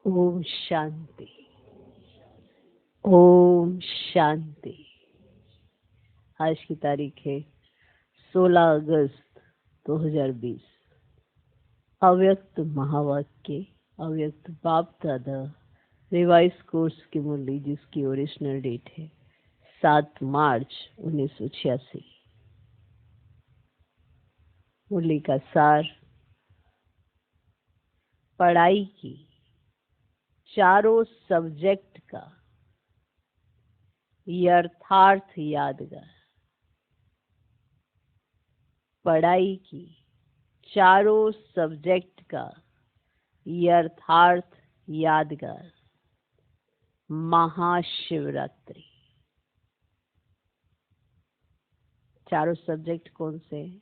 ओम शांति। ओम शांति। आज की तारीख है 16 अगस्त 2020। अव्यक्त महावाक्य, अव्यक्त बाप दादा रिवाइज कोर्स की मुरली, जिसकी ओरिजिनल डेट है 7 मार्च 1986। मुरली का सार: पढ़ाई की चारों सब्जेक्ट का यथार्थ यादगार। पढ़ाई की चारों सब्जेक्ट का यथार्थ यादगार। महाशिवरात्रि। चारों सब्जेक्ट कौन से हैं?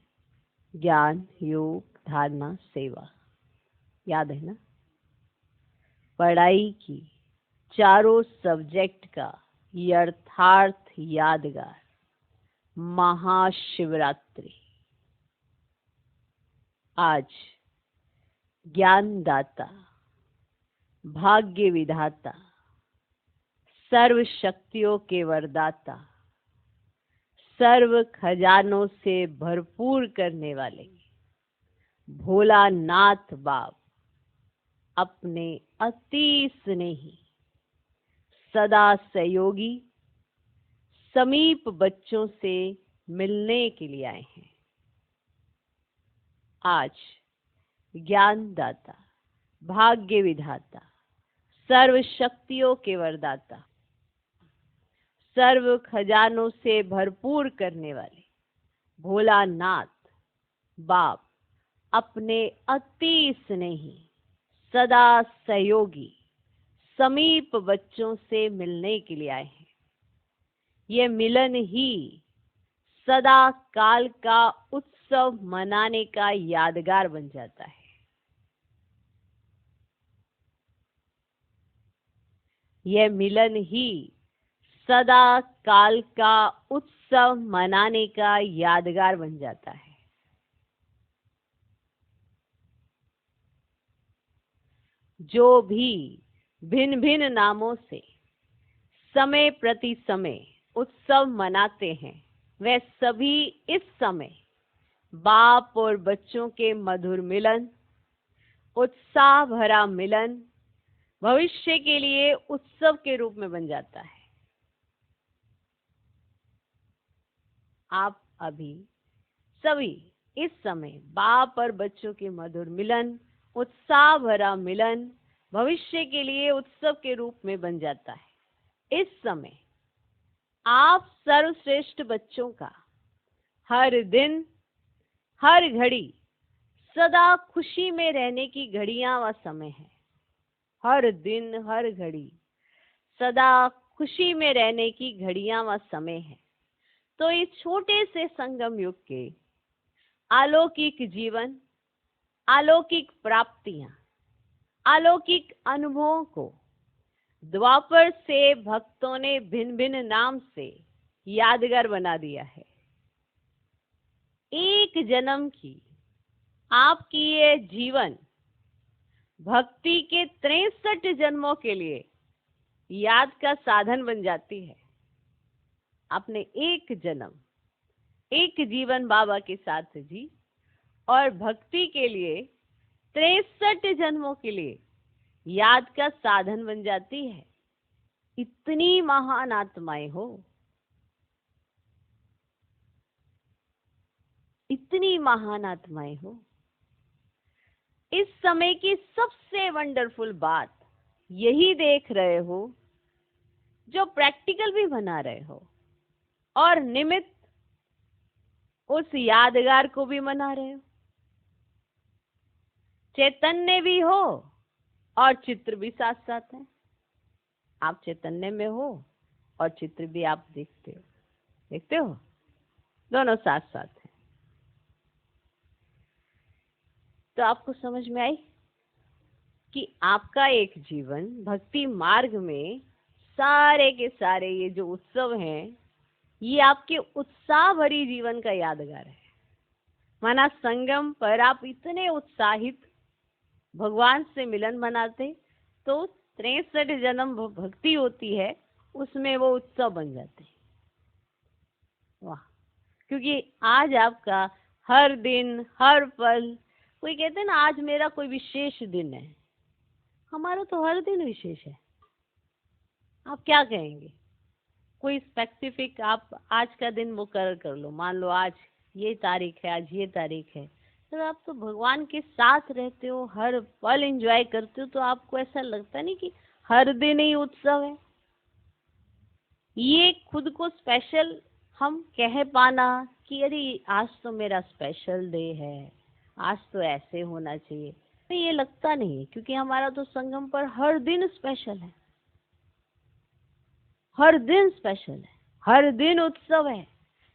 ज्ञान, योग, धारणा, सेवा। याद है ना? पढ़ाई की चारों सब्जेक्ट का यथार्थ यादगार। महाशिवरात्रि। आज ज्ञानदाता, भाग्य विधाता, सर्व शक्तियों के वरदाता, सर्व खजानों से भरपूर करने वाले भोलानाथ बाप अपने अति स्नेही, सदा सहयोगी, समीप बच्चों से मिलने के लिए आए हैं। आज ज्ञानदाता, भाग्य विधाता, सर्व शक्तियों के वरदाता, सर्व खजानों से भरपूर करने वाले भोलानाथ बाप अपने अति स्नेही, सदा सहयोगी, समीप बच्चों से मिलने के लिए आए हैं। ये मिलन ही सदा काल का उत्सव मनाने का यादगार बन जाता है। यह मिलन ही सदा काल का उत्सव मनाने का यादगार बन जाता है। जो भी भिन्न भिन्न नामों से समय प्रति समय उत्सव मनाते हैं, वे सभी इस समय बाप और बच्चों के मधुर मिलन, उत्साह भरा मिलन भविष्य के लिए उत्सव के रूप में बन जाता है। आप अभी सभी इस समय बाप और बच्चों के मधुर मिलन, उत्साह भरा मिलन भविष्य के लिए उत्सव के रूप में बन जाता है। इस समय आप सर्वश्रेष्ठ बच्चों का हर दिन, हर घड़ी सदा खुशी में रहने की घड़ियां व समय है। हर दिन, हर घड़ी सदा खुशी में रहने की घड़ियां व समय है। तो इस छोटे से संगम युग के अलौकिक जीवन, अलौकिक प्राप्तियां, अलौकिक अनुभवों को द्वापर से भक्तों ने भिन्न भिन्न नाम से यादगार बना दिया है। एक जन्म की आपकी ये जीवन भक्ति के 63 जन्मों के लिए याद का साधन बन जाती है। आपने एक जन्म, एक जीवन बाबा के साथ जी, और भक्ति के लिए 63 जन्मों के लिए याद का साधन बन जाती है। इतनी महान आत्माएं हो, इतनी महान आत्माएं हो। इस समय की सबसे वंडरफुल बात यही देख रहे हो, जो प्रैक्टिकल भी बना रहे हो और निमित्त उस यादगार को भी मना रहे हो। चैतन्य भी हो और चित्र भी साथ साथ है। आप चैतन्य में हो और चित्र भी आप देखते हो, दोनों साथ साथ है। तो आपको समझ में आई कि आपका एक जीवन भक्ति मार्ग में सारे के सारे ये जो उत्सव हैं, ये आपके उत्साह भरी जीवन का यादगार है। माना संगम पर आप इतने उत्साहित भगवान से मिलन मनाते, तो 63 जन्म भक्ति होती है, उसमें वो उत्सव बन जाते हैं। वाह! क्योंकि आज आपका हर दिन, हर पल, कोई कहते हैं ना आज मेरा कोई विशेष दिन है, हमारा तो हर दिन विशेष है। आप क्या कहेंगे? कोई स्पेसिफिक आप आज का दिन मुकर्रर कर लो, मान लो आज ये तारीख है, आज ये तारीख है, तो आप तो भगवान के साथ रहते हो, हर पल एंजॉय करते हो, तो आपको ऐसा लगता नहीं कि हर दिन ही उत्सव है? ये खुद को स्पेशल हम कह पाना कि अरे आज तो मेरा स्पेशल डे है, आज तो ऐसे होना चाहिए, तो ये लगता नहीं है, क्योंकि हमारा तो संगम पर हर दिन स्पेशल है, हर दिन स्पेशल है, हर दिन उत्सव है।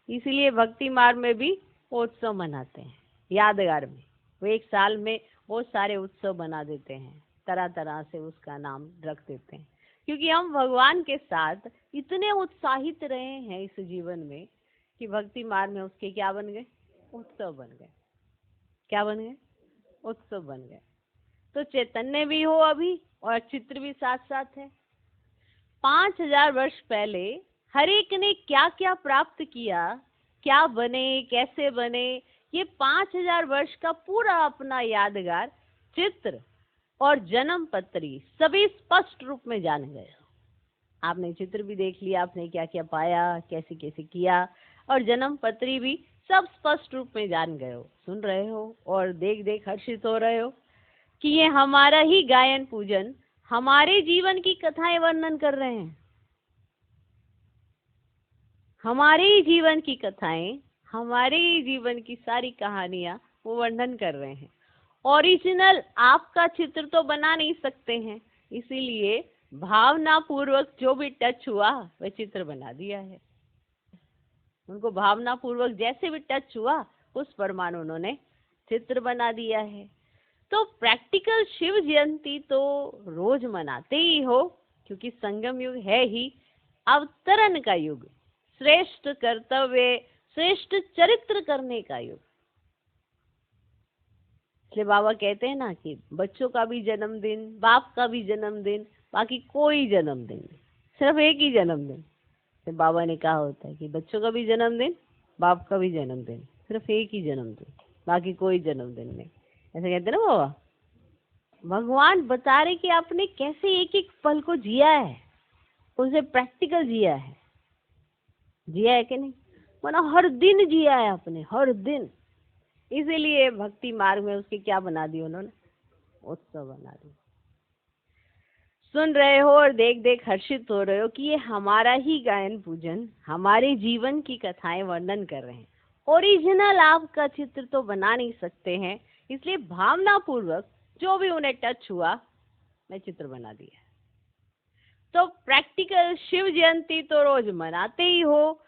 इसीलिए भक्ति मार्ग में भी उत्सव मनाते हैं, यादगार में वो एक साल में बहुत सारे उत्सव बना देते हैं, तरह तरह से उसका नाम रख देते हैं, क्योंकि हम भगवान के साथ इतने उत्साहित रहे हैं इस जीवन में कि भक्ति मार्ग में उसके क्या बन गए? उत्सव बन गए। क्या बन गए? उत्सव बन गए। तो चैतन्य भी हो अभी और चित्र भी साथ साथ है। 5000 वर्ष पहले हर एक ने क्या क्या प्राप्त किया, क्या बने, कैसे बने, ये 5000 वर्ष का पूरा अपना यादगार चित्र और जन्म पत्री सभी स्पष्ट रूप में जान गए। आपने चित्र भी देख लिया, आपने क्या क्या पाया, कैसे कैसे किया, और जन्म पत्री भी सब स्पष्ट रूप में जान गए हो, सुन रहे हो और देख देख हर्षित हो रहे हो कि ये हमारा ही गायन पूजन, हमारे जीवन की कथाएं वर्णन कर रहे हैं, हमारे ही जीवन की कथाएं, हमारे ही जीवन की सारी कहानियां वो वर्णन कर रहे हैं। ओरिजिनल आपका चित्र तो बना नहीं सकते हैं, इसीलिए भावना पूर्वक जो भी टच हुआ वह चित्र बना दिया है। उनको भावना पूर्वक जैसे भी टच हुआ उस परमाणु उन्होंने चित्र बना दिया है। तो प्रैक्टिकल शिव जयंती तो रोज मनाते ही हो, क्योंकि संगम युग है ही अवतरण का युग, श्रेष्ठ कर्तव्य, श्रेष्ठ चरित्र करने का युग। इसलिए बाबा कहते हैं ना कि बच्चों का भी जन्मदिन, बाप का भी जन्मदिन, बाकी कोई जन्मदिन नहीं, सिर्फ एक ही जन्मदिन। तो बाबा ने कहा होता है कि बच्चों का भी जन्मदिन, बाप का भी जन्मदिन, सिर्फ एक ही जन्मदिन, बाकी कोई जन्मदिन नहीं। ऐसे कहते हैं ना बाबा। भगवान बता रहे कि आपने कैसे एक एक पल को जिया है, उसे प्रैक्टिकल जिया है, जिया है कि नहीं? माना हर दिन जिया है आपने, हर दिन। इसीलिए भक्ति मार्ग में उसके क्या बना दिए उन्होंने? उत्सव बना दिए। सुन रहे हो और देख देख हर्षित हो रहे हो कि ये हमारा ही गायन पूजन, हमारे जीवन की कथाएं वर्णन कर रहे हैं। ओरिजिनल आपका चित्र तो बना नहीं सकते हैं, इसलिए भावना पूर्वक जो भी उन्हें टच हुआ मैं चित्र बना दिया। तो प्रैक्टिकल शिव जयंती तो रोज मनाते ही हो,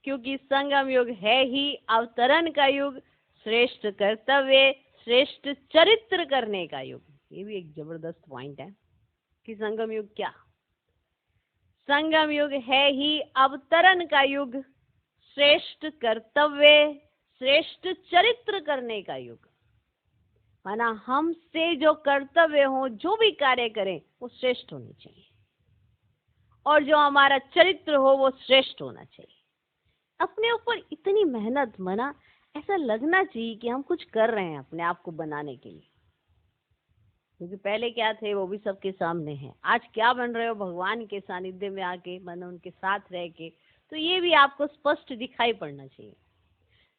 क्योंकि संगम युग है ही अवतरण का युग, श्रेष्ठ कर्तव्य, श्रेष्ठ चरित्र करने का युग। ये भी एक जबरदस्त पॉइंट है कि संगम युग क्या? संगम युग है ही अवतरण का युग, श्रेष्ठ कर्तव्य, श्रेष्ठ चरित्र करने का युग। माना हमसे जो कर्तव्य हो, जो भी कार्य करें वो श्रेष्ठ होने चाहिए, और जो हमारा चरित्र हो वो श्रेष्ठ होना चाहिए। अपने ऊपर इतनी मेहनत, मना ऐसा लगना चाहिए कि हम कुछ कर रहे हैं अपने आप को बनाने के लिए, क्योंकि पहले क्या थे वो भी सबके सामने है। आज क्या बन रहे हो भगवान के सानिध्य में आके, मन उनके साथ रह के, तो ये भी आपको स्पष्ट दिखाई पड़ना चाहिए।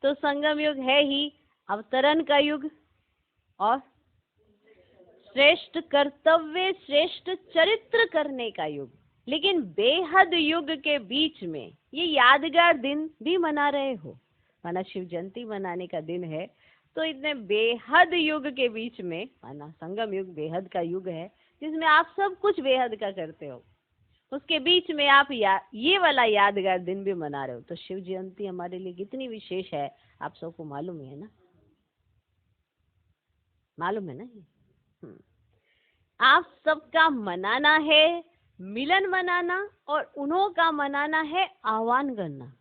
तो संगम युग है ही अवतरण का युग और श्रेष्ठ कर्तव्य, श्रेष्ठ चरित्र करने का युग। लेकिन बेहद युग के बीच में ये यादगार दिन भी मना रहे हो, माना शिव जयंती मनाने का दिन है, तो इतने बेहद युग के बीच में, माना संगम युग बेहद का युग है जिसमें आप सब कुछ बेहद का करते हो, उसके बीच में आप ये वाला यादगार दिन भी मना रहे हो। तो शिव जयंती हमारे लिए कितनी विशेष है आप सबको मालूम है ना? मालूम है ना? आप सबका मनाना है, मिलन मनाना, और उन्हों का मनाना है आह्वान करना।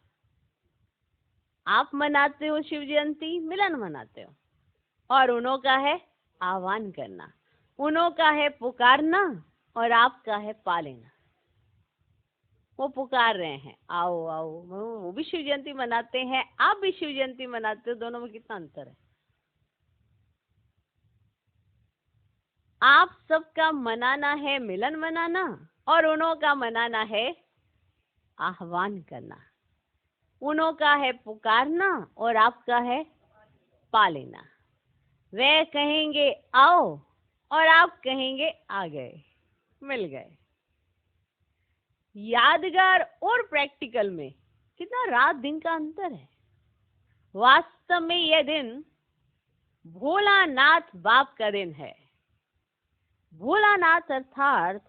आप मनाते हो शिव जयंती, मिलन मनाते हो, और उन्हों का है आह्वान करना। उन्हों का है पुकारना और आपका है पा लेना। वो पुकार रहे हैं, आओ आओ। वो भी शिव जयंती मनाते हैं, आप भी शिव जयंती मनाते हो, दोनों में कितना अंतर है। आप सबका मनाना है मिलन मनाना, और उन्हों का मनाना है आह्वान करना। उन्हों का है पुकारना और आपका है पा लेना। वे कहेंगे आओ और आप कहेंगे आ गए, मिल गए। यादगार और प्रैक्टिकल में कितना रात दिन का अंतर है। वास्तव में यह दिन भोलानाथ बाप का दिन है। भोलानाथ अर्थात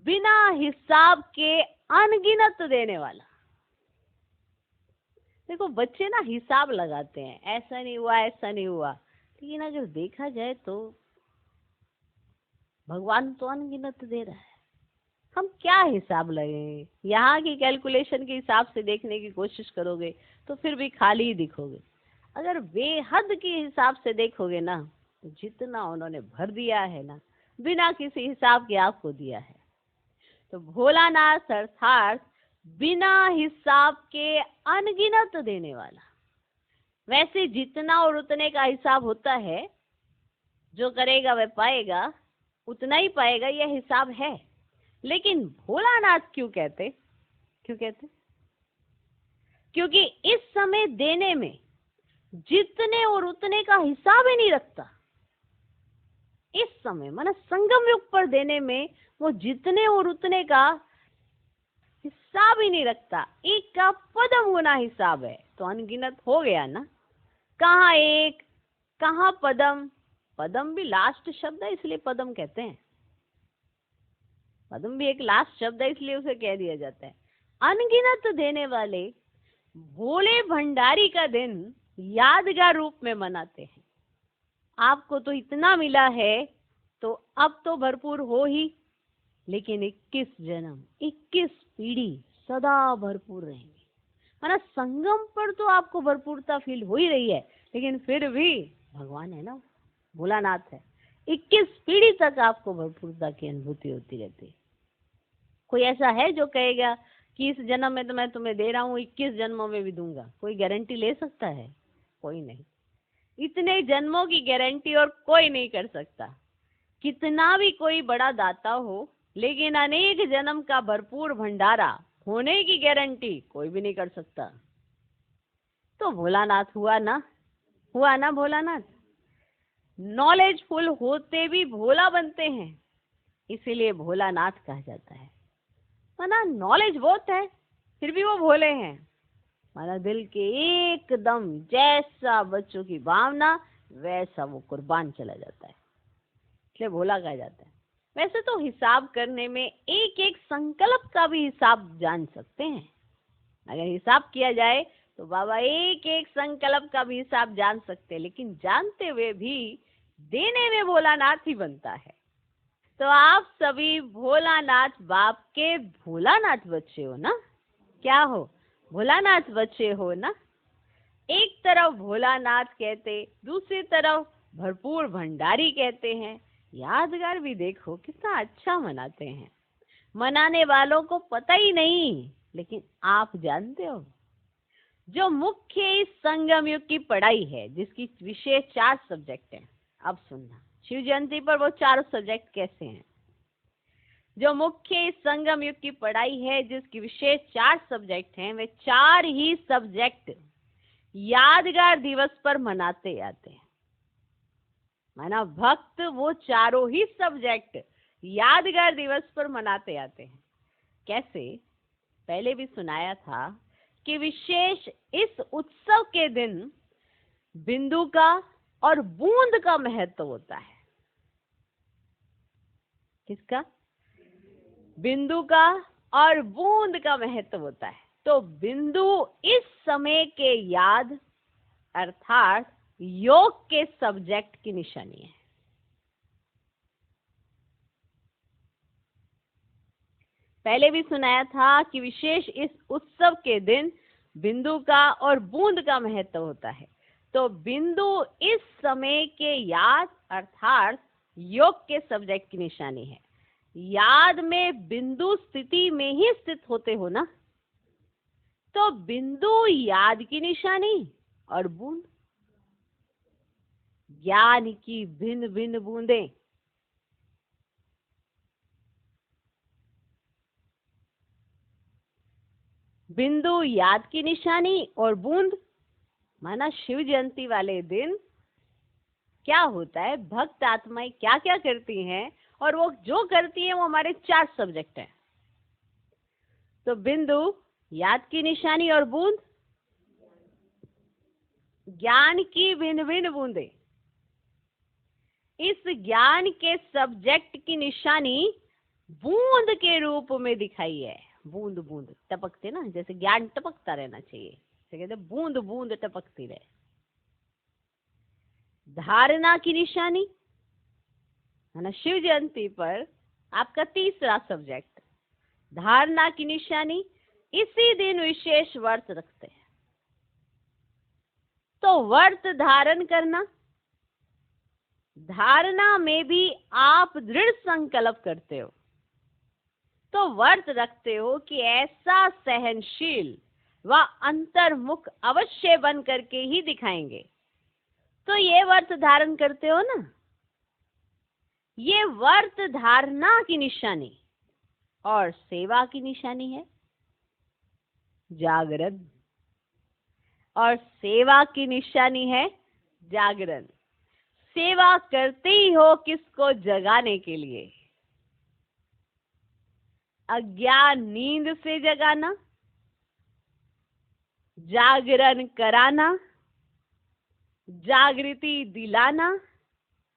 बिना हिसाब के अनगिनत देने वाला। देखो बच्चे ना हिसाब लगाते हैं, ऐसा नहीं हुआ ऐसा नहीं हुआ, लेकिन अगर देखा जाए तो भगवान तो अनगिनत दे रहा है। हम क्या हिसाब लगाएंगे? यहाँ की कैलकुलेशन के हिसाब से देखने की कोशिश करोगे तो फिर भी खाली ही दिखोगे। अगर बेहद के हिसाब से देखोगे ना, तो जितना उन्होंने भर दिया है ना, बिना किसी हिसाब के आपको दिया है। तो भोलानाथ अर्थात बिना हिसाब के अनगिनत देने वाला। वैसे जितना और उतने का हिसाब होता है, जो करेगा वह पाएगा, उतना ही पाएगा, यह हिसाब है। लेकिन भोलानाथ क्यों कहते? क्योंकि इस समय देने में जितने और उतने का हिसाब ही नहीं रखता। इस समय माना संगम युग पर देने में वो जितने और उतने का हिसाब ही नहीं रखता। एक का पदम गुना हिसाब है, तो अनगिनत हो गया ना। कहाँ एक, कहाँ पदम। पदम भी लास्ट शब्द है, इसलिए पदम कहते हैं। पदम भी एक लास्ट शब्द है, इसलिए उसे कह दिया जाता है। अनगिनत देने वाले भोले भंडारी का दिन यादगार रूप में मनाते हैं। आपको तो इतना मिला है तो अब तो भरपूर हो ही, लेकिन 21 जन्म 21 पीढ़ी सदा भरपूर रहेंगे। माना संगम पर तो आपको भरपूरता फील हो ही रही है, लेकिन फिर भी भगवान है ना, भोलानाथ है। 21 पीढ़ी तक आपको भरपूरता की अनुभूति होती रहती है। कोई ऐसा है जो कहेगा कि इस जन्म में तो मैं तुम्हें दे रहा हूँ, 21 जन्मों में भी दूंगा? कोई गारंटी ले सकता है? कोई नहीं। इतने जन्मों की गारंटी और कोई नहीं कर सकता। कितना भी कोई बड़ा दाता हो, लेकिन अनेक जन्म का भरपूर भंडारा होने की गारंटी कोई भी नहीं कर सकता। तो भोलानाथ हुआ ना भोलानाथ। नॉलेजफुल होते भी भोला बनते हैं, इसीलिए भोलानाथ कहा जाता है। माना नॉलेज बहुत है, फिर भी वो भोले हैं। माना दिल के एकदम जैसा बच्चों की भावना, वैसा वो कुर्बान चला जाता है, इसलिए भोला कहा जाता है। वैसे तो हिसाब करने में एक एक संकल्प का भी हिसाब जान सकते हैं। अगर हिसाब किया जाए तो बाबा एक एक संकल्प का भी हिसाब जान सकते हैं, लेकिन जानते हुए भी देने में भोलानाथ ही बनता है। तो आप सभी भोलानाथ बाप के भोलानाथ बच्चे हो ना? क्या हो? भोलानाथ बच्चे हो ना? एक तरफ भोलानाथ कहते, दूसरी तरफ भरपूर भंडारी कहते हैं। यादगार भी देखो कितना अच्छा मनाते हैं। मनाने वालों को पता ही नहीं, लेकिन आप जानते हो। जो मुख्य इस संगम युग की पढ़ाई है, जिसकी विशेष 4 सब्जेक्ट हैं। अब सुनना, शिव जयंती पर वो 4 सब्जेक्ट कैसे हैं। जो मुख्य इस संगम युग की पढ़ाई है, जिसकी विशेष 4 सब्जेक्ट हैं, वे 4 ही सब्जेक्ट यादगार दिवस पर मनाते आते हैं। माना भक्त वो चारों ही सब्जेक्ट यादगार दिवस पर मनाते आते हैं। कैसे? पहले भी सुनाया था कि विशेष इस उत्सव के दिन बिंदु का और बूंद का महत्व होता है। किसका? बिंदु का और बूंद का महत्व होता है। तो बिंदु इस समय के याद अर्थात योग के सब्जेक्ट की निशानी है। पहले भी सुनाया था कि विशेष इस उत्सव के दिन बिंदु का और बूंद का महत्व होता है। तो बिंदु इस समय के याद अर्थात योग के सब्जेक्ट की निशानी है। याद में बिंदु स्थिति में ही स्थित होते हो ना, तो बिंदु याद की निशानी और बूंद ज्ञान की भिन्न भिन्न बूंदें। बिंदु याद की निशानी और बूंद माना शिव जयंती वाले दिन क्या होता है, भक्त आत्माएं क्या क्या करती हैं, और वो जो करती है वो हमारे 4 सब्जेक्ट हैं। तो बिंदु याद की निशानी और बूंद ज्ञान की भिन्न भिन्न बूंदें। इस ज्ञान के सब्जेक्ट की निशानी बूंद के रूप में दिखाई है। बूंद बूंद टपकते ना, जैसे ज्ञान टपकता रहना चाहिए, जैसे कहते बूंद बूंद टपकती रहे। धारणा की निशानी है ना, शिव जयंती पर आपका तीसरा सब्जेक्ट धारणा की निशानी। इसी दिन विशेष व्रत रखते हैं, तो व्रत धारण करना। धारणा में भी आप दृढ़ संकल्प करते हो, तो व्रत रखते हो कि ऐसा सहनशील व अंतर्मुख अवश्य बन करके ही दिखाएंगे। तो ये व्रत धारण करते हो ना, ये व्रत धारणा की निशानी और सेवा की निशानी है जागरण, और सेवा की निशानी है जागरण। सेवा करते ही हो किसको, जगाने के लिए। अज्ञान नींद से जगाना, जागरण कराना, जागृति दिलाना,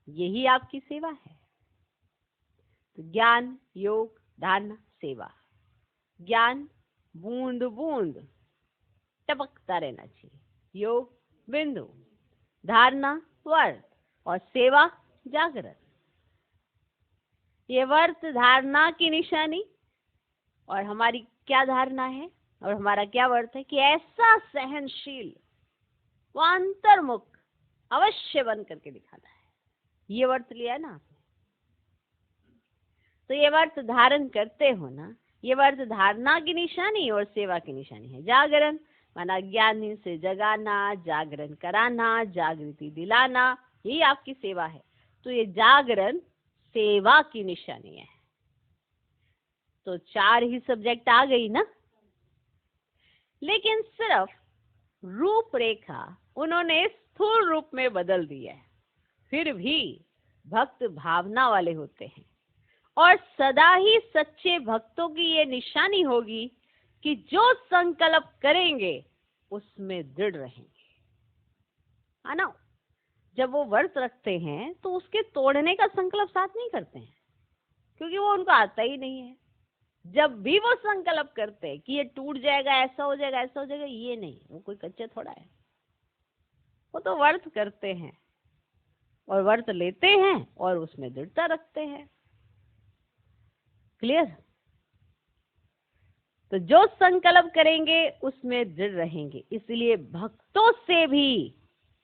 यही आपकी सेवा है। तो ज्ञान, योग, धारणा, सेवा। ज्ञान बूंद बूंद टपकता रहना चाहिए, योग बिंदु, धारणा व्रत, और सेवा जागरण। ये व्रत धारणा की निशानी, और हमारी क्या धारणा है और हमारा क्या व्रत है कि ऐसा सहनशील व अंतर्मुख अवश्य बन करके दिखाना है। ये व्रत लिया है ना आपने, तो ये व्रत धारण करते हो ना। ये व्रत धारणा की निशानी और सेवा की निशानी है। जागरण माना ज्ञानी से जगाना, जागरण कराना, जागृति दिलाना, यही आपकी सेवा है। तो ये जागरण सेवा की निशानी है। तो 4 ही सब्जेक्ट आ गई ना, लेकिन सिर्फ रूपरेखा उन्होंने स्थूल रूप में बदल दी है। फिर भी भक्त भावना वाले होते हैं, और सदा ही सच्चे भक्तों की ये निशानी होगी कि जो संकल्प करेंगे उसमें दृढ़ रहेंगे, है ना। जब वो व्रत रखते हैं तो उसके तोड़ने का संकल्प साथ नहीं करते हैं, क्योंकि वो उनको आता ही नहीं है। जब भी वो संकल्प करते हैं कि ये टूट जाएगा, ऐसा हो जाएगा, ऐसा हो जाएगा, ये नहीं, वो कोई कच्चा थोड़ा है। वो तो व्रत करते हैं और व्रत लेते हैं और उसमें दृढ़ता रखते हैं। क्लियर। तो जो संकल्प करेंगे उसमें दृढ़ रहेंगे। इसलिए भक्तों से भी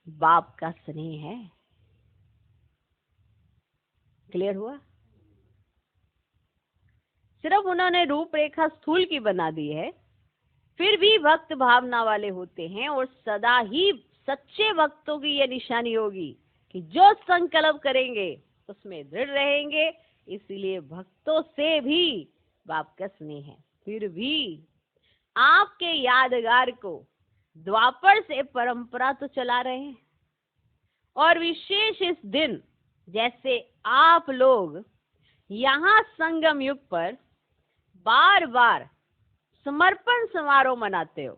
बाप का स्नेह है। क्लियर हुआ। सिर्फ उन्होंने रूपरेखा स्थूल की बना दी है, फिर भी भक्त भावना वाले होते हैं, और सदा ही सच्चे भक्तों की यह निशानी होगी कि जो संकल्प करेंगे उसमें दृढ़ रहेंगे। इसलिए भक्तों से भी बाप का स्नेह है। फिर भी आपके यादगार को द्वापर से परंपरा तो चला रहे हैं, और विशेष इस दिन जैसे आप लोग यहाँ संगम युग पर बार बार समर्पण समारोह मनाते हो,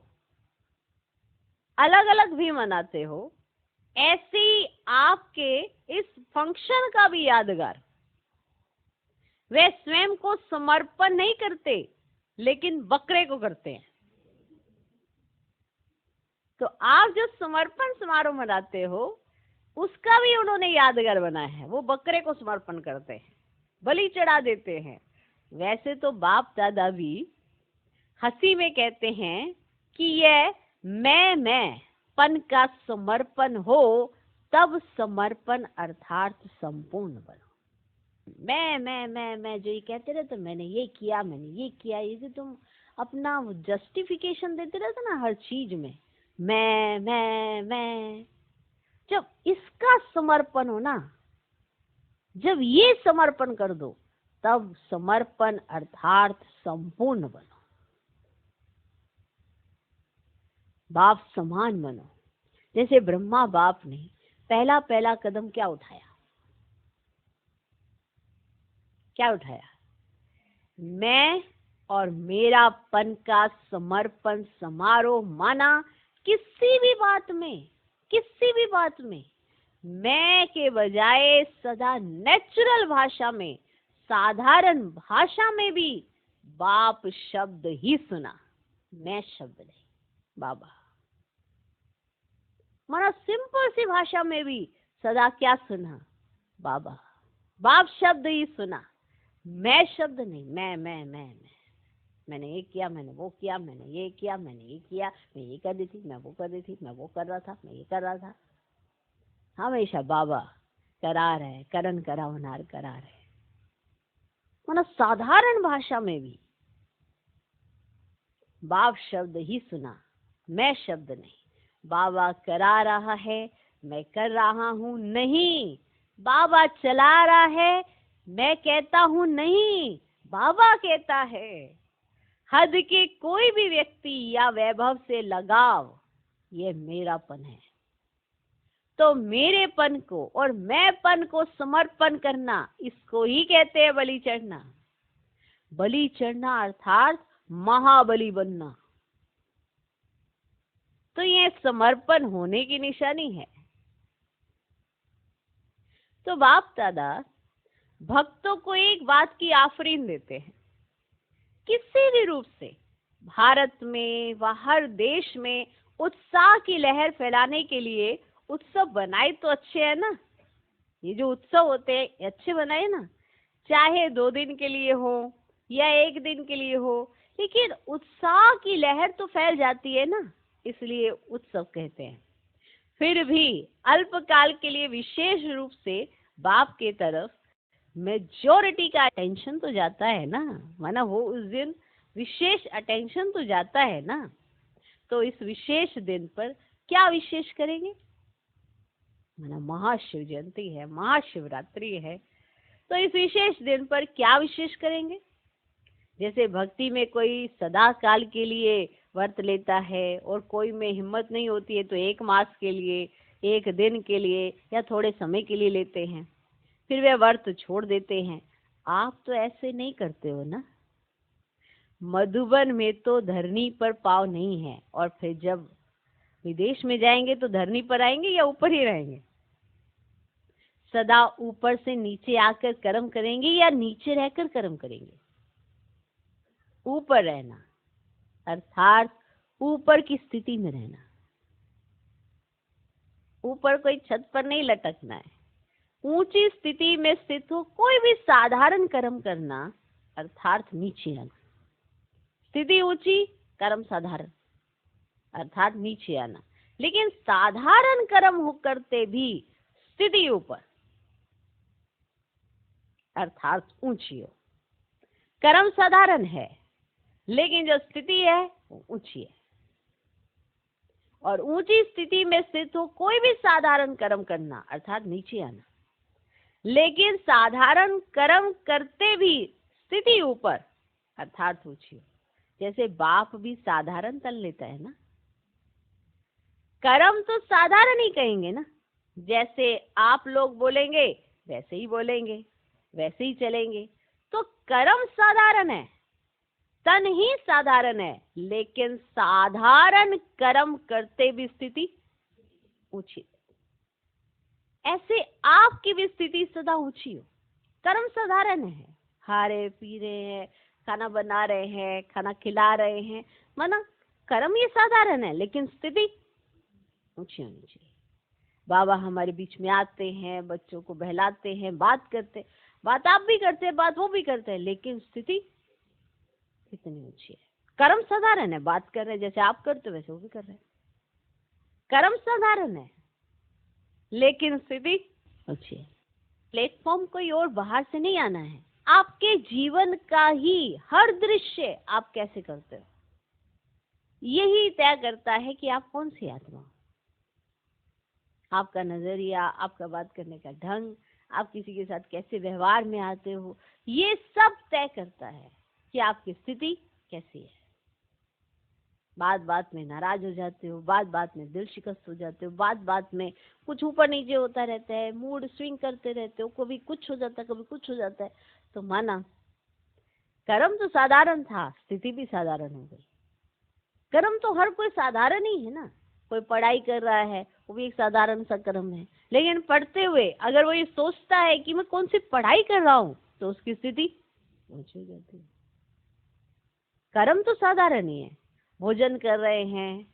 अलग अलग भी मनाते हो, ऐसे ही आपके इस फंक्शन का भी यादगार वे स्वयं को समर्पण नहीं करते, लेकिन बकरे को करते हैं। तो आप जो समर्पण समारोह मनाते हो उसका भी उन्होंने यादगार बनाया है। वो बकरे को समर्पण करते हैं, बलि चढ़ा देते हैं। वैसे तो बाप दादा भी हंसी में कहते हैं कि यह मैं पन का समर्पण हो, तब समर्पण अर्थात संपूर्ण बनो। मैं जो ये कहते रहते, मैंने ये किया, मैंने ये किया, ये जो तुम अपना जस्टिफिकेशन देते रहते ना हर चीज में, मैं, जब इसका समर्पण हो ना, जब ये समर्पण कर दो, तब समर्पण अर्थात संपूर्ण बनो, बाप समान बनो। जैसे ब्रह्मा बाप ने पहला पहला कदम क्या उठाया? क्या उठाया? मैं और मेरापन का समर्पण समारोह माना। किसी भी बात में, किसी भी बात में मैं के बजाय सदा नेचुरल भाषा में, साधारण भाषा में भी बाप शब्द ही सुना, मैं शब्द नहीं। बाबा माना सिंपल सी भाषा में भी सदा क्या सुना? बाबा। बाप शब्द ही सुना, मैं शब्द नहीं। मैं मैंने ये किया, मैंने वो किया, मैंने ये किया, मैंने ये किया, मैं ये कर रही थी, मैं वो कर रही थी, मैं वो कर रहा था, मैं ये कर रहा था। हमेशा बाबा करा रहे, करन करावनार करा रहे। मतलब साधारण भाषा में भी बाप शब्द ही सुना, मैं शब्द नहीं। बाबा करा रहा है, मैं कर रहा हूं नहीं। बाबा चला रहा है, मैं कहता हूं नहीं, बाबा कहता है। हद के कोई भी व्यक्ति या वैभव से लगाव, ये मेरापन है। तो मेरेपन को और मैंपन को समर्पण करना, इसको ही कहते हैं बलि चढ़ना। बलि चढ़ना अर्थात महाबली बनना। तो ये समर्पण होने की निशानी है। तो बाप दादा भक्तों को एक बात की आफरीन देते हैं, किसी भी रूप से भारत में व हर देश में उत्साह की लहर फैलाने के लिए उत्सव बनाए तो अच्छे है ना। ये जो उत्सव होते हैं अच्छे बनाए ना, चाहे 2 दिन के लिए हो या 1 दिन के लिए हो, लेकिन उत्साह की लहर तो फैल जाती है ना, इसलिए उत्सव कहते हैं। फिर भी अल्पकाल के लिए विशेष रूप से बाप के तरफ मेजॉरिटी का अटेंशन तो जाता है ना, माना वो उस दिन विशेष अटेंशन तो जाता है ना। तो इस विशेष दिन पर क्या विशेष करेंगे? माना महाशिव जयंती है, महाशिवरात्रि है, तो इस विशेष दिन पर क्या विशेष करेंगे? जैसे भक्ति में कोई सदा काल के लिए व्रत लेता है और कोई में हिम्मत नहीं होती है तो 1 मास के लिए, 1 दिन के लिए या थोड़े समय के लिए लेते हैं, फिर वे व्रत छोड़ देते हैं। आप तो ऐसे नहीं करते हो ना। मधुबन में तो धरनी पर पाँव नहीं है, और फिर जब विदेश में जाएंगे तो धरनी पर आएंगे या ऊपर ही रहेंगे? सदा ऊपर से नीचे आकर कर्म करेंगे या नीचे रहकर कर्म करेंगे? ऊपर रहना अर्थात ऊपर की स्थिति में रहना। ऊपर कोई छत पर नहीं लटकना है। ऊंची स्थिति में स्थित हो कोई भी साधारण कर्म करना अर्थात नीचे आना। स्थिति ऊंची, कर्म साधारण अर्थात नीचे आना। लेकिन साधारण कर्म हो करते भी स्थिति ऊपर अर्थात ऊंची हो। कर्म साधारण है लेकिन जो स्थिति है वो ऊंची है। और ऊंची स्थिति में स्थित हो कोई भी साधारण कर्म करना अर्थात नीचे आना। लेकिन साधारण कर्म करते भी स्थिति ऊपर अर्थात ऊंची हो। जैसे बाप भी साधारण तन लेता है ना। कर्म तो साधारण ही कहेंगे ना, जैसे आप लोग बोलेंगे वैसे ही बोलेंगे, वैसे ही चलेंगे। तो कर्म साधारण है, तन ही साधारण है, लेकिन साधारण कर्म करते भी स्थिति ऊंची। ऐसे आपकी भी स्थिति सदा ऊंची हो। कर्म साधारण है, हारे पी रहे हैं, खाना बना रहे हैं, खाना खिला रहे हैं, माना कर्म ये साधारण है लेकिन स्थिति ऊंची होनी चाहिए। बाबा हमारे बीच में आते हैं, बच्चों को बहलाते हैं, बात करते, बात आप भी करते हैं, बात वो भी करते हैं, लेकिन स्थिति कितनी ऊंची है। कर्म साधारण है, बात कर रहे हैं जैसे आप करते हो वैसे वो भी कर रहे हैं। कर्म साधारण है लेकिन स्थिति ऊंची है। प्लेटफॉर्म कोई और बाहर से नहीं आना है, आपके जीवन का ही हर दृश्य आप कैसे करते हो यही तय करता है कि आप कौन सी आत्मा हो। आपका नजरिया, आपका बात करने का ढंग, आप किसी के साथ कैसे व्यवहार में आते हो, ये सब तय करता है कि आपकी स्थिति कैसी है। बात बात में नाराज हो जाते हो, बात बात में दिल शिकस्त हो जाते हो, बात बात में कुछ ऊपर नीचे होता रहता है, मूड स्विंग करते रहते हो, कभी कुछ हो जाता है, कभी कुछ हो जाता है। तो माना कर्म तो साधारण था, स्थिति भी साधारण हो गई। कर्म तो हर कोई साधारण ही है ना। कोई पढ़ाई कर रहा है, वो भी एक साधारण सा कर्म है, लेकिन पढ़ते हुए अगर वो ये सोचता है कि मैं कौन सी पढ़ाई कर रहा हूं, तो उसकी स्थिति ऊंची हो जाती है। कर्म तो साधारण ही है। भोजन कर रहे हैं,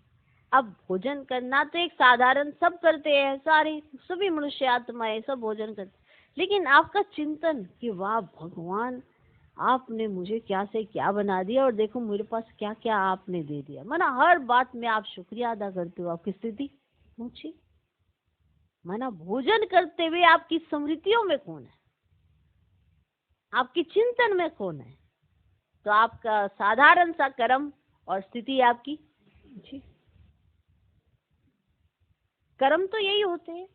अब भोजन करना तो एक साधारण सब करते हैं, सारे सभी मनुष्य आत्माएं सब भोजन करते, लेकिन आपका चिंतन कि वाह भगवान, आपने मुझे क्या से क्या बना दिया और देखो मेरे पास क्या क्या आपने दे दिया, माना हर बात में आप शुक्रिया अदा करते हो, आपकी स्थिति ऊंची। माना भोजन करते हुए आपकी स्मृतियों में कौन है, आपकी चिंतन में कौन है, तो आपका साधारण सा कर्म और स्थिति आपकी ऊंची। कर्म तो यही होते हैं,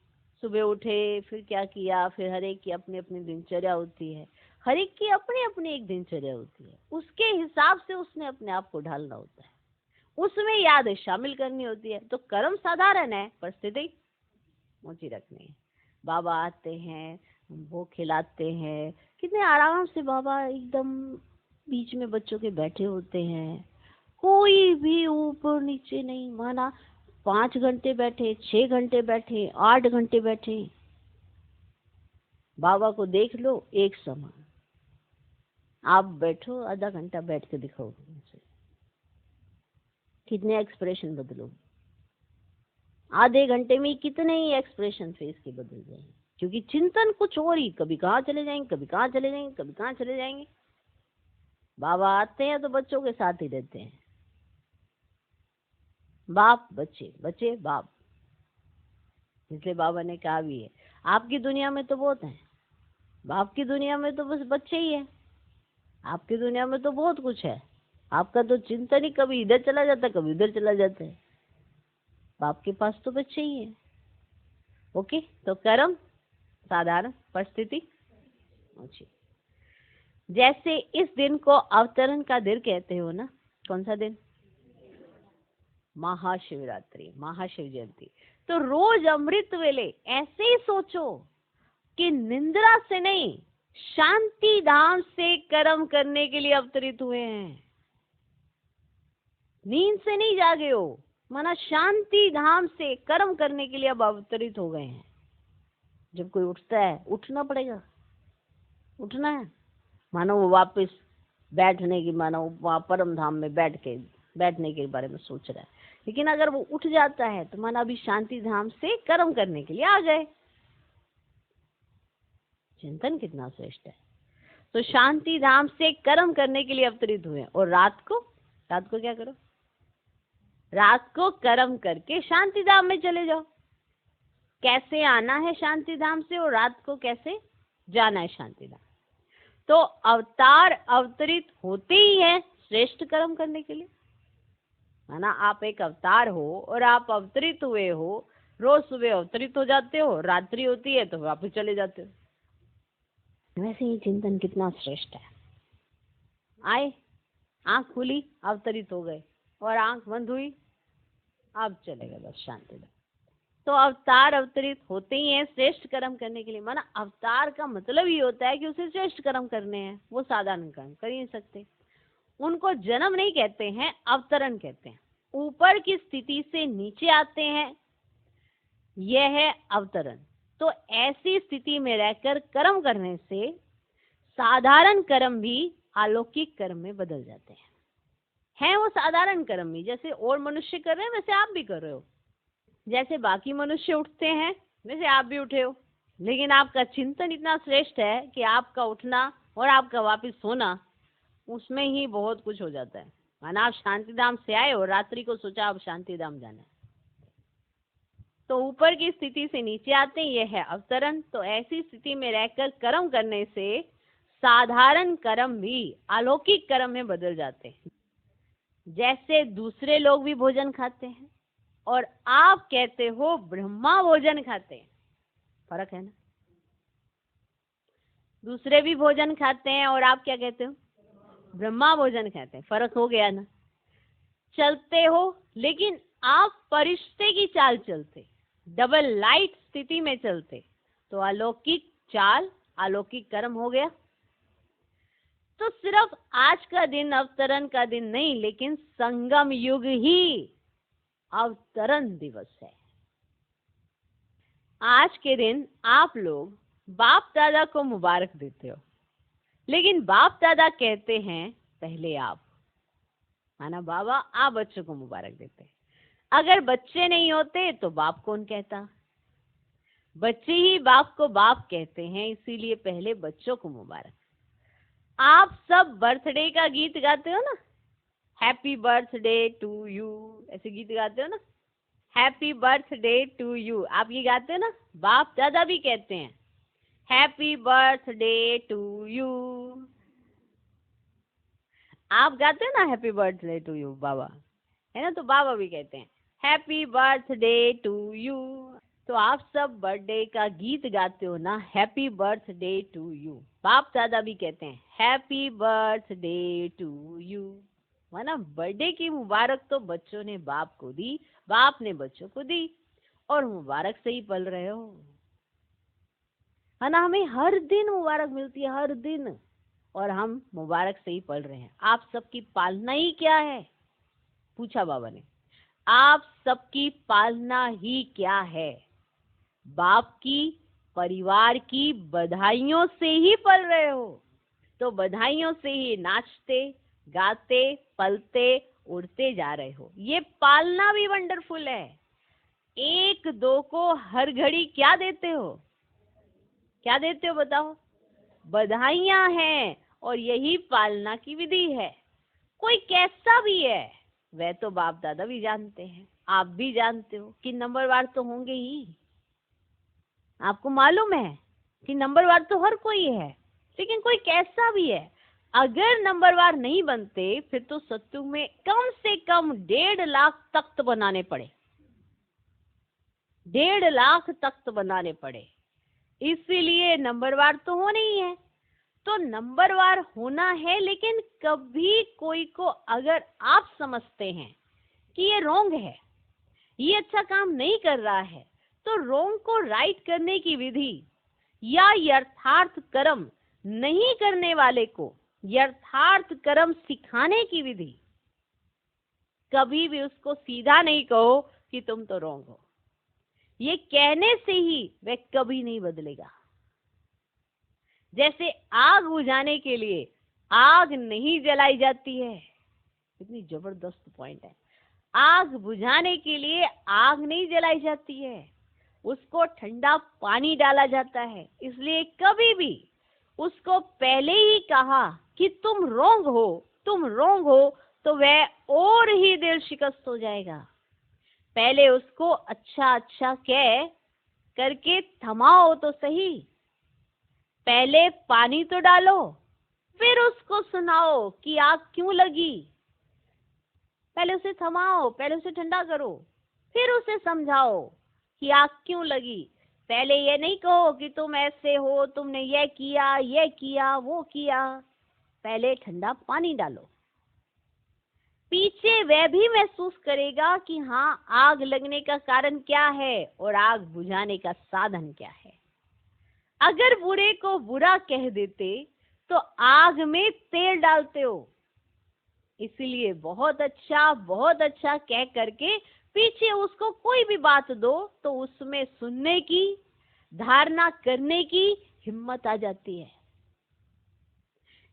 सुबह उठे, फिर क्या किया, फिर हर एक की अपनी अपनी दिनचर्या होती है, हर एक की अपनी अपनी एक दिनचर्या होती है, उसके हिसाब से उसने अपने आप को ढालना होता है, उसमें याद शामिल करनी होती है। तो कर्म साधारण है पर स्थिति ऊंची रखनी है। बाबा आते हैं, वो खिलाते हैं, कितने आराम से बाबा एकदम बीच में बच्चों के बैठे होते हैं, कोई भी ऊपर नीचे नहीं। माना 5 घंटे बैठे, 6 घंटे बैठे, 8 घंटे बैठे, बाबा को देख लो एक समान। आप बैठो, आधा घंटा बैठ के दिखाओ, कितने एक्सप्रेशन बदलोगे। आधे घंटे में कितने ही एक्सप्रेशन फेस के बदल जाएंगे, क्योंकि चिंतन कुछ और ही, कभी कहाँ चले जाएंगे, कभी कहाँ चले जाएंगे, कभी कहाँ चले जाएंगे। बाबा आते हैं तो बच्चों के साथ ही रहते हैं, बाप बच्चे, बच्चे बाप। इसलिए बाबा ने कहा भी है, आपकी दुनिया में तो बहुत है, बाप की दुनिया में तो बस बच्चे ही है। आपकी दुनिया में तो बहुत कुछ है, आपका तो चिंतन ही कभी इधर चला जाता है, कभी उधर चला जाता है। बाप के पास तो बच्चे ही है। ओके, तो कर्म साधारण, परिस्थिति ऊंची। जैसे इस दिन को अवतरण का दिन कहते हो ना, कौन सा दिन? महाशिवरात्रि, महाशिव जयंती। तो रोज अमृत वेले ऐसे ही सोचो कि निंद्रा से नहीं, शांति धाम से कर्म करने के लिए अवतरित हुए हैं। नींद से नहीं जागे हो, माना शांति धाम से कर्म करने के लिए अब अवतरित हो गए हैं। जब कोई उठता है, उठना पड़ेगा, उठना है, मानो वो वापस बैठने की, मानो वहां परम धाम में बैठने के बारे में सोच रहा है। लेकिन अगर वो उठ जाता है तो माना अभी शांति धाम से कर्म करने के लिए आ गए। चिंतन कितना श्रेष्ठ है। तो शांति धाम से कर्म करने के लिए अवतरित हुए, और रात को क्या करो? रात को कर्म करके शांति धाम में चले जाओ। कैसे आना है शांति धाम से और रात को कैसे जाना है शांति धाम। तो अवतार अवतरित होते ही है श्रेष्ठ कर्म करने के लिए, है ना। आप एक अवतार हो और आप अवतरित हुए हो, रोज सुबह अवतरित हो जाते हो, रात्रि होती है तो वापस चले जाते हो। वैसे ही चिंतन कितना श्रेष्ठ है। आए, आंख खुली, अवतरित हो गए, और आंख बंद हुई, अब चले गए बस शांति धाम। तो अवतार अवतरित होते ही हैं श्रेष्ठ कर्म करने के लिए। माना अवतार का मतलब ही होता है कि उसे श्रेष्ठ कर्म करने हैं, वो साधारण कर्म कर ही नहीं सकते। उनको जन्म नहीं कहते हैं, अवतरण कहते हैं। ऊपर की स्थिति से नीचे आते हैं, यह है अवतरण। तो ऐसी स्थिति में रहकर कर्म करने से साधारण कर्म भी अलौकिक कर्म में बदल जाते हैं। वो साधारण कर्म ही, जैसे और मनुष्य कर रहे हैं वैसे आप भी कर रहे हो। जैसे बाकी मनुष्य उठते हैं वैसे आप भी उठे हो, लेकिन आपका चिंतन इतना श्रेष्ठ है कि आपका उठना और आपका वापस सोना, उसमें ही बहुत कुछ हो जाता है। माना आप शांतिधाम से आए और रात्रि को सोचा अब शांतिधाम जाना है, तो ऊपर की स्थिति से नीचे आते हैं, यह है अवतरण। तो ऐसी स्थिति में रहकर कर्म करने से साधारण कर्म भी अलौकिक कर्म में बदल जाते हैं। जैसे दूसरे लोग भी भोजन खाते हैं और आप कहते हो ब्रह्मा भोजन खाते हैं, फर्क है ना। दूसरे भी भोजन खाते हैं और आप क्या कहते हो, ब्रह्मा भोजन खाते हैं, फर्क हो गया ना। चलते हो लेकिन आप परिश्ते की चाल चलते, डबल लाइट स्थिति में चलते, तो अलौकिक चाल, अलौकिक कर्म हो गया। तो सिर्फ आज का दिन अवतरण का दिन नहीं, लेकिन संगम युग ही अवतरण दिवस है। आज के दिन आप लोग बाप दादा को मुबारक देते हो, लेकिन बाप दादा कहते हैं पहले आप, है ना बाबा, आप बच्चों को मुबारक देते हैं। अगर बच्चे नहीं होते तो बाप कौन कहता, बच्चे ही बाप को बाप कहते हैं, इसीलिए पहले बच्चों को मुबारक। आप सब बर्थडे का गीत गाते हो ना, हैप्पी बर्थडे टू यू, ऐसे गीत गाते हो ना, हैप्पी बर्थडे टू यू, आप ये गाते हो ना। बाप दादा भी कहते हैं हैप्पी बर्थडे टू यू, आप गाते हो ना हैप्पी बर्थडे टू यू बाबा, है ना। तो बाबा भी कहते हैं हैप्पी बर्थडे टू यू। तो आप सब बर्थडे का गीत गाते हो ना, हैप्पी बर्थडे टू यू। बाप दादा भी कहते हैं हैप्पी बर्थडे टू यू, है ना। बर्थडे की मुबारक तो बच्चों ने बाप को दी, बाप ने बच्चों को दी, और मुबारक से ही पल रहे हो, है ना। हमें हर दिन मुबारक मिलती है, हर दिन, और हम मुबारक से ही पल रहे हैं। आप सबकी पालना ही क्या है, पूछा बाबा ने, आप सबकी पालना ही क्या है, बाप की, परिवार की बधाइयों से ही पल रहे हो। तो बधाइयों से ही नाचते गाते पलते उड़ते जा रहे हो। ये पालना भी वंडरफुल है। एक दो को हर घड़ी क्या देते हो, क्या देते हो बताओ, बधाइयां हैं, और यही पालना की विधि है। कोई कैसा भी है, वह तो बाप दादा भी जानते हैं, आप भी जानते हो कि नंबरवार तो होंगे ही। आपको मालूम है कि नंबरवार तो हर कोई है, लेकिन कोई कैसा भी है। अगर नंबरवार नहीं बनते फिर तो सत्युग में कम से कम 1.5 लाख तख्त बनाने पड़े, 1.5 लाख तख्त बनाने पड़े। इसीलिए नंबरवार तो होना ही है। तो नंबरवार होना है, लेकिन कभी कोई को अगर आप समझते हैं कि ये रॉन्ग है, ये अच्छा काम नहीं कर रहा है, तो रॉन्ग को राइट करने की विधि या यथार्थ कर्म नहीं करने वाले को यथार्थ कर्म सिखाने की विधि, कभी भी उसको सीधा नहीं कहो कि तुम तो रॉन्ग हो। ये कहने से ही वह कभी नहीं बदलेगा। जैसे आग बुझाने के लिए आग नहीं जलाई जाती है, इतनी जबरदस्त पॉइंट है। आग बुझाने के लिए आग नहीं जलाई जाती है, उसको ठंडा पानी डाला जाता है। इसलिए कभी भी उसको पहले ही कहा कि तुम रॉन्ग हो, तुम रॉन्ग हो, तो वह और ही दिल शिकस्त हो जाएगा। पहले उसको अच्छा अच्छा कह करके थमाओ तो सही, पहले पानी तो डालो, फिर उसको सुनाओ कि आग क्यों लगी। पहले उसे थमाओ, पहले उसे ठंडा करो, फिर उसे समझाओ कि आग क्यों लगी। पहले ये नहीं कहो कि तुम ऐसे हो, तुमने ये किया वो किया। पहले ठंडा पानी डालो, पीछे वह भी महसूस करेगा कि हाँ, आग लगने का कारण क्या है और आग बुझाने का साधन क्या है। अगर बुरे को बुरा कह देते तो आग में तेल डालते हो। इसीलिए बहुत अच्छा कह करके पीछे उसको कोई भी बात दो तो उसमें सुनने की, धारणा करने की हिम्मत आ जाती है।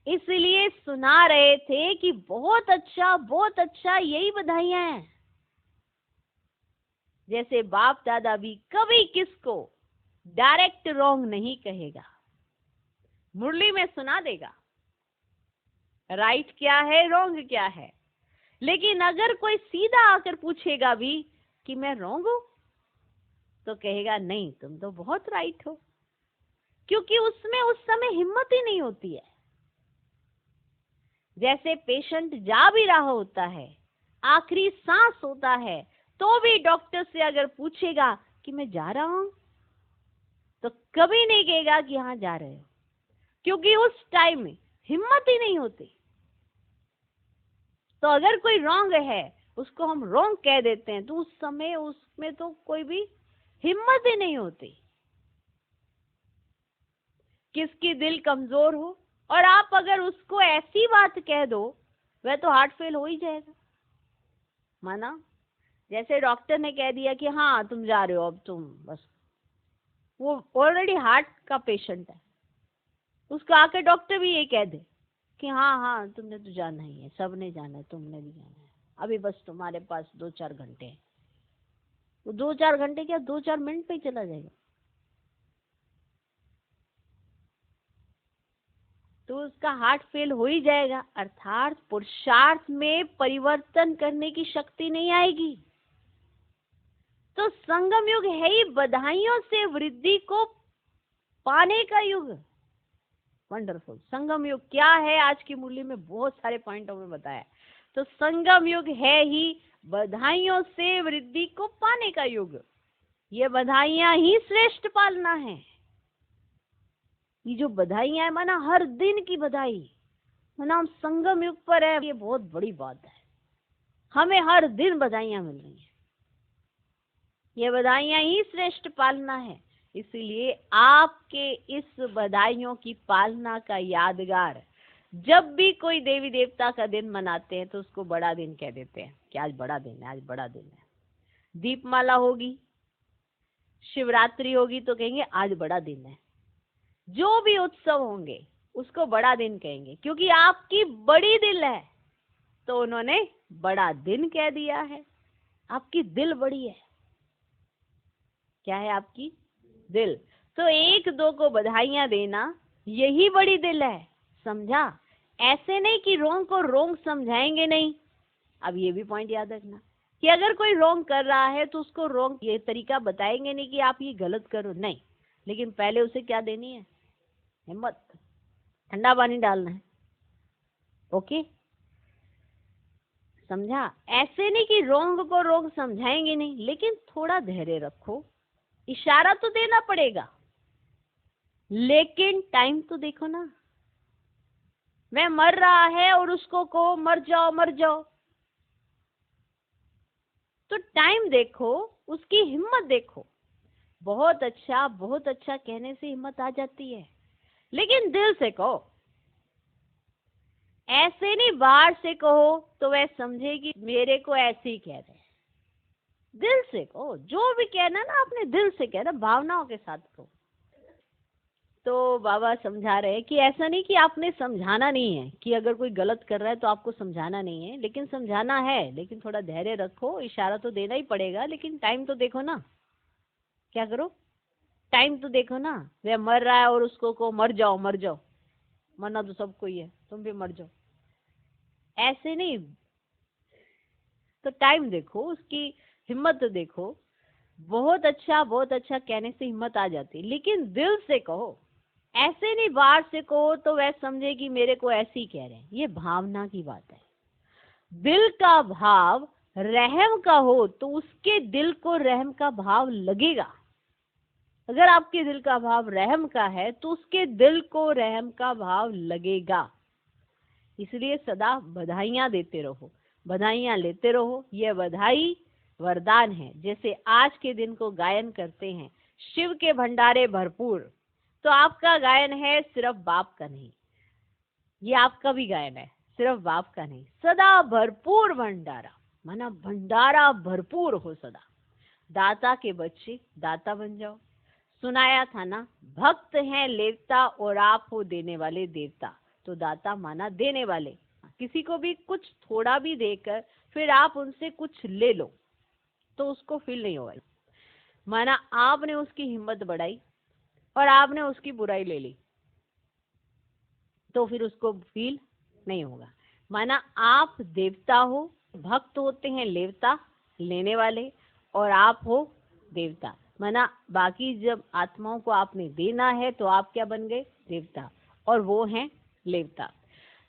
इसलिए सुना रहे थे कि बहुत अच्छा, यही बधाइयां हैं। जैसे बाप दादा भी कभी किसको डायरेक्ट रॉन्ग नहीं कहेगा, मुरली में सुना देगा राइट क्या है, रॉन्ग क्या है। लेकिन अगर कोई सीधा आकर पूछेगा भी कि मैं रॉन्ग हूं, तो कहेगा नहीं, तुम तो बहुत राइट हो, क्योंकि उसमें उस समय हिम्मत ही नहीं होती है। जैसे पेशेंट जा भी रहा होता है, आखिरी सांस होता है, तो भी डॉक्टर से अगर पूछेगा कि मैं जा रहा हूं, तो कभी नहीं कहेगा कि हाँ जा रहे हो, क्योंकि उस टाइम में हिम्मत ही नहीं होती। तो अगर कोई रॉन्ग है, उसको हम रॉन्ग कह देते हैं, तो उस समय उसमें तो कोई भी हिम्मत ही नहीं होती। किसकी दिल कमजोर हो और आप अगर उसको ऐसी बात कह दो, वह तो हार्ट फेल हो ही जाएगा। माना जैसे डॉक्टर ने कह दिया कि हाँ तुम जा रहे हो, अब तुम बस, वो ऑलरेडी हार्ट का पेशेंट है, उसको आके डॉक्टर भी ये कह दे कि हाँ हाँ तुमने तो जाना ही है, सबने जाना है, तुमने भी जाना है, अभी बस तुम्हारे पास 2-4 घंटे हैं। वो 2-4 घंटे क्या, 2-4 मिनट पे ही चला जाएगा। तो उसका हार्ट फेल हो ही जाएगा, अर्थात पुरुषार्थ में परिवर्तन करने की शक्ति नहीं आएगी। तो संगम युग है ही बधाइयों से वृद्धि को पाने का युग। वंडरफुल। संगम युग क्या है, आज की मुरली में बहुत सारे पॉइंटों में बताया। तो संगम युग है ही बधाइयों से वृद्धि को पाने का युग। ये बधाइयां ही श्रेष्ठ पालना है। ये जो बधाइयां है, माना हर दिन की बधाई, माना हम संगम युग पर है, ये बहुत बड़ी बात है। हमें हर दिन बधाइयां मिल रही हैं। ये बधाइयां ही श्रेष्ठ पालना है। इसलिए आपके इस बधाइयों की पालना का यादगार, जब भी कोई देवी देवता का दिन मनाते हैं तो उसको बड़ा दिन कह देते हैं कि आज बड़ा दिन है, आज बड़ा दिन है। दीपमाला होगी, शिवरात्रि होगी तो कहेंगे आज बड़ा दिन है। जो भी उत्सव होंगे उसको बड़ा दिन कहेंगे, क्योंकि आपकी बड़ी दिल है तो उन्होंने बड़ा दिन कह दिया है। आपकी दिल बड़ी है। क्या है आपकी दिल? तो 1-2 को बधाइयां देना, यही बड़ी दिल है। समझा? ऐसे नहीं कि रोंग को रोंग समझाएंगे नहीं। अब ये भी पॉइंट याद रखना कि अगर कोई रोंग कर रहा है तो उसको रोंग ये तरीका बताएंगे नहीं कि आप ये गलत करो, नहीं, लेकिन पहले उसे क्या देनी है? हिम्मत, ठंडा पानी डालना है। ओके, समझा? ऐसे नहीं कि रोंग को रोंग समझाएंगे नहीं, लेकिन थोड़ा धैर्य रखो। इशारा तो देना पड़ेगा, लेकिन टाइम तो देखो ना। वह मर रहा है और उसको कहो मर जाओ मर जाओ, तो टाइम देखो, उसकी हिम्मत देखो। बहुत अच्छा कहने से हिम्मत आ जाती है, लेकिन दिल से कहो। ऐसे नहीं बाहर से कहो तो वह समझेगी मेरे को ऐसे ही कह रहे हैं। दिल से कहो, जो भी कहना ना आपने दिल से कहना, भावनाओं के साथ कहो। तो बाबा समझा रहे हैं कि ऐसा नहीं कि आपने समझाना नहीं है, कि अगर कोई गलत कर रहा है तो आपको समझाना नहीं है, लेकिन समझाना है, लेकिन थोड़ा धैर्य रखो। इशारा तो देना ही पड़ेगा, लेकिन टाइम तो देखो ना। क्या करो? टाइम तो देखो ना। वह मर रहा है और उसको को मर जाओ मर जाओ, मरना तो सबको ही है, तुम भी मर जाओ, ऐसे नहीं। तो टाइम देखो, उसकी हिम्मत तो देखो। बहुत अच्छा कहने से हिम्मत आ जाती है, लेकिन दिल से कहो। ऐसे नहीं बाहर से कहो तो वह समझे कि मेरे को ऐसे ही कह रहे हैं। ये भावना की बात है। दिल का भाव रहम का हो तो उसके दिल को रहम का भाव लगेगा। अगर आपके दिल का भाव रहम का है तो उसके दिल को रहम का भाव लगेगा। इसलिए सदा बधाइयां देते रहो, बधाइयां लेते रहो। यह बधाई वरदान है। जैसे आज के दिन को गायन करते हैं, शिव के भंडारे भरपूर, तो आपका गायन है सिर्फ बाप का नहीं, ये आपका भी गायन है, सिर्फ बाप का नहीं। सदा भरपूर भंडारा, माना भंडारा भरपूर हो सदा। दाता के बच्चे दाता बन जाओ। सुनाया था ना, भक्त हैं लेवता और आप हो देने वाले देवता। तो दाता माना देने वाले। किसी को भी कुछ थोड़ा भी देकर फिर आप उनसे कुछ ले लो तो उसको फील नहीं होगा। माना आपने उसकी हिम्मत बढ़ाई और आपने उसकी बुराई ले ली तो फिर उसको फील नहीं होगा। माना आप देवता हो, भक्त होते हैं लेवता लेने वाले, और आप हो देवता। मना बाकी जब आत्माओं को आपने देना है तो आप क्या बन गए? देवता, और वो हैं लेवता।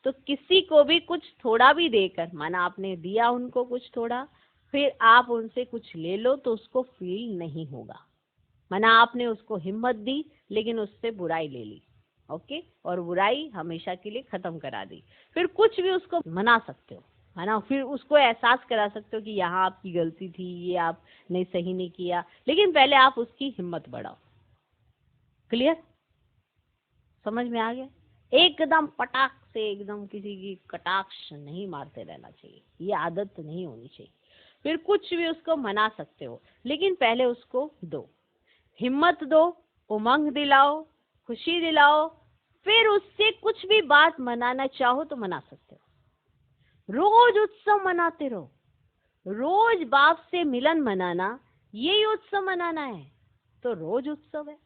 तो किसी को भी कुछ थोड़ा भी देकर, माना आपने दिया उनको कुछ थोड़ा, फिर आप उनसे कुछ ले लो तो उसको फील नहीं होगा। माना आपने उसको हिम्मत दी लेकिन उससे बुराई ले ली, ओके, और बुराई हमेशा के लिए खत्म करा दी, फिर कुछ भी उसको मना सकते हो, है ना, फिर उसको एहसास करा सकते हो कि यहाँ आपकी गलती थी, ये आपने सही नहीं किया, लेकिन पहले आप उसकी हिम्मत बढ़ाओ। क्लियर? समझ में आ गया? एकदम पटाख से एकदम किसी की कटाक्ष नहीं मारते रहना चाहिए, ये आदत नहीं होनी चाहिए। फिर कुछ भी उसको मना सकते हो, लेकिन पहले उसको दो, हिम्मत दो, उमंग दिलाओ, खुशी दिलाओ, फिर उससे कुछ भी बात मनाना चाहो तो मना सकते हो। रोज उत्सव मनाते रहो, रोज बाप से मिलन मनाना, यही उत्सव मनाना है तो रोज उत्सव है।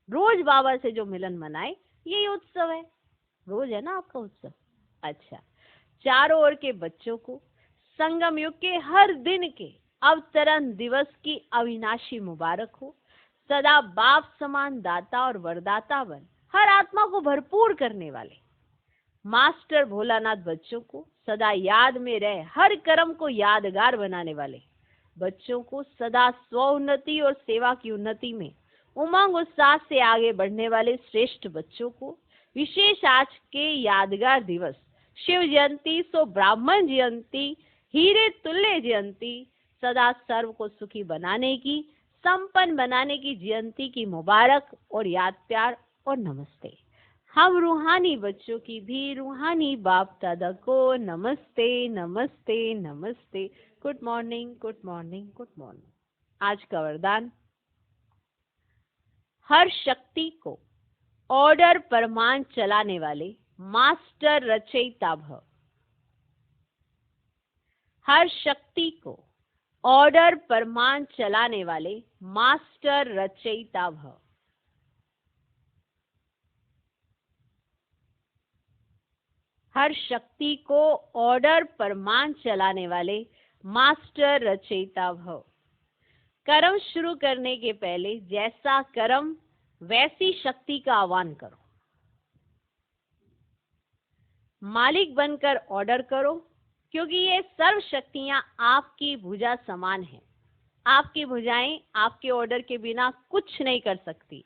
रोज बाबा से जो मिलन मनाए यही उत्सव है, रोज है ना आपका उत्सव। अच्छा, चारों ओर के बच्चों को संगम युग के हर दिन के अवतरण दिवस की अविनाशी मुबारक हो। सदा बाप समान दाता और वरदाता बन हर आत्मा को भरपूर करने वाले मास्टर भोलानाथ बच्चों को सदा याद में रहे, हर कर्म को यादगार बनाने वाले बच्चों को सदा स्वउन्नति और सेवा की उन्नति में उमंग उत्साह से आगे बढ़ने वाले श्रेष्ठ बच्चों को विशेष आज के यादगार दिवस शिव जयंती सो ब्राह्मण जयंती हीरे तुल्य जयंती सदा सर्व को सुखी बनाने की, संपन्न बनाने की जयंती की मुबारक और याद प्यार और नमस्ते। हम रूहानी बच्चों की भी रूहानी बाप दादा को नमस्ते नमस्ते नमस्ते। Good morning good morning good morning. आज का वरदान, हर शक्ति को ऑर्डर परमान चलाने वाले मास्टर रचयिता भव। हर शक्ति को ऑर्डर परमान चलाने वाले मास्टर रचयिता भव। हर शक्ति को ऑर्डर परमान चलाने वाले मास्टर रचयिता भव। कर्म शुरू करने के पहले जैसा कर्म वैसी शक्ति का आह्वान करो। मालिक बनकर ऑर्डर करो, क्योंकि ये सर्व शक्तियां आपकी भुजा समान हैं। आपकी भुजाएं आपके ऑर्डर के बिना कुछ नहीं कर सकती।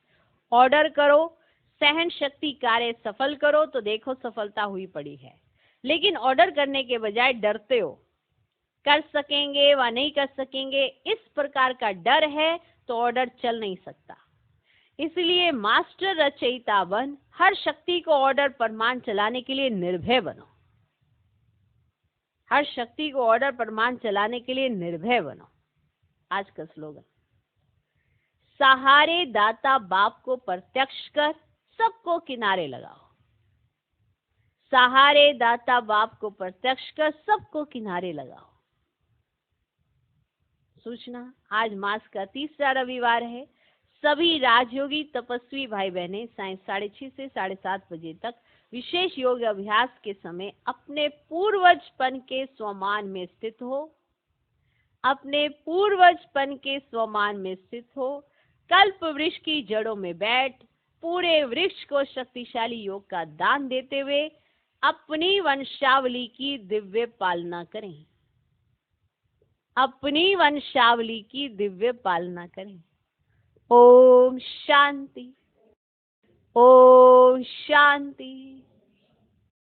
ऑर्डर करो, सहन शक्ति कार्य सफल करो तो देखो सफलता हुई पड़ी है। लेकिन ऑर्डर करने के बजाय डरते हो, कर सकेंगे व नहीं कर सकेंगे, इस प्रकार का डर है तो ऑर्डर चल नहीं सकता। इसलिए मास्टर रचयिता बन हर शक्ति को ऑर्डर परमान चलाने के लिए निर्भय बनो। हर शक्ति को ऑर्डर परमान चलाने के लिए निर्भय बनो। आज का स्लोगन, सहारे दाता बाप को प्रत्यक्ष कर सबको किनारे लगाओ। सहारे दाता बाप को प्रत्यक्ष कर सबको किनारे लगाओ। सूचना, आज मास का तीसरा रविवार है। सभी राजयोगी तपस्वी भाई बहनें सायं 6:30 से 7:30 बजे तक विशेष योग अभ्यास के समय अपने पूर्वजपन के स्वमान में स्थित हो। अपने पूर्वजपन के स्वमान में स्थित हो। कल्प वृक्ष की जड़ों में बैठ पूरे वृक्ष को शक्तिशाली योग का दान देते हुए अपनी वंशावली की दिव्य पालना करें। अपनी वंशावली की दिव्य पालना करें। ओम शांति, ओम शांति।